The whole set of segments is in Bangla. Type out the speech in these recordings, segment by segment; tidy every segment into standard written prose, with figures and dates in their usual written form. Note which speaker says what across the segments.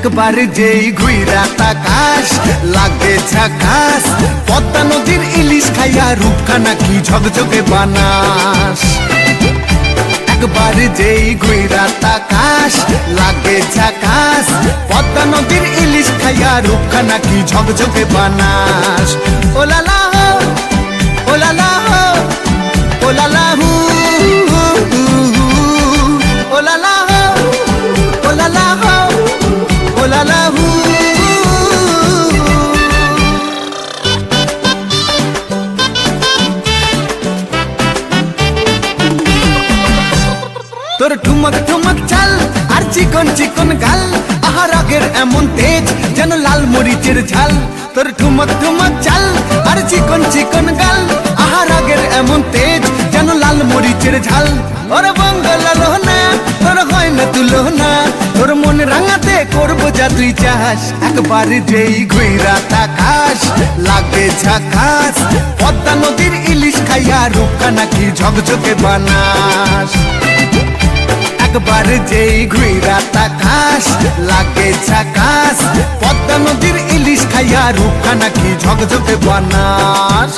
Speaker 1: একবার যেই ঘুইরা তাকাস লাগে ঝাকাস, পদ্মা নদীর ইলিশ খাইয়া রূপখানা কি ঝকঝকে বানাস। একবার যেই ঘুইরা তাকাস লাগে ঝাকাস, পদ্মা নদীর ইলিশ খাইয়া রূপখানা কি ঝকঝকে বানাস। ওলালা হো ওলালা হো ওলালা হু ওলালা হো ওলালা হো ওলালা হু। তোর ঠুমক ঠুমক চাল আর চিকন চিকন গাল, আহার আগের এমন তেজ যেন লাল মরিচের ঝাল। তোর ঠুমক ঠুমক চাল আর চিকন চিকন গাল, আহার আগের এমন তেজ যেন লাল মরিচের ঝাল। ওর বঙ্গলালো না তোর হয় না তুলো না, তোর মন রাঙাতে করবো যা তুই চাস। একবার যেই ঘুইরা তাকাস লাগে ঝাকাস, পদ্মা নদীর ইলিশ খাইয়া রূপখানা কি ঝকঝকে বানাস। একবার যেই ঘুইরা তাকাস লাগে ঝাকাস, পদ্মা নদীর ইলিশ খাইয়া রূপখানা কি ঝকঝকে বানাস।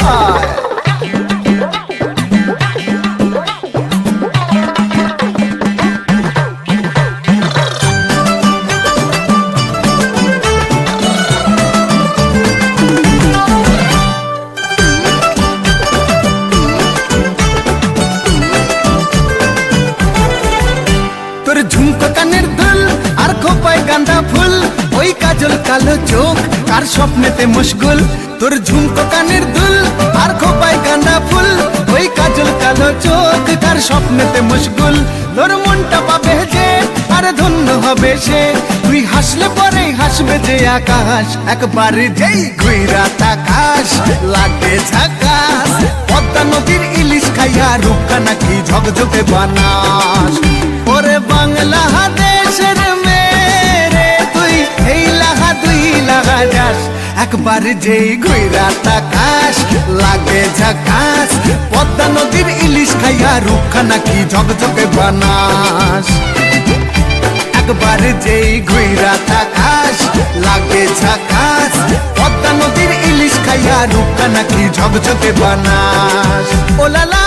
Speaker 1: তোর ঝুমকো কানের দুল আর খোপায় গাঁদা ফুল, ওই কাজল কালো চোখ কার স্বপ্নেতে মুশগুল। তোর ঝুমকো কানের দুল আর খোপায় গাঁদা ফুল, ওই কাজল কালো চোখ কার স্বপ্নেতে মুশগুল। তোর মনটা পাবে যে আর ধন্য হবে সে, তুই হাসলে পরে হাসবে যে আকাশ। একবার যেই ঘুইরা তাকাস লাগে ঝাকাস, পদ্মা নদীর ইলিশ খাইয়া রূপখানা কি ঝকঝকে বানাস। ওরে বাংলাদেশের মেরে তুই এই লাহা দুই লাগা যাস। একবার যেই ঘুইরা তাকাস লাগে ঝাকাস, পদ্মা নদীর ইলিশ খাইয়া রূপখানা কি ঝকঝকে বানাস। একবার যেই ঘুইরা তাকাস লাগে ঝাকাস, পদ্মা নদীর ইলিশ খাইয়া রূপখানা কি ঝকঝকে বানাস। ওলালা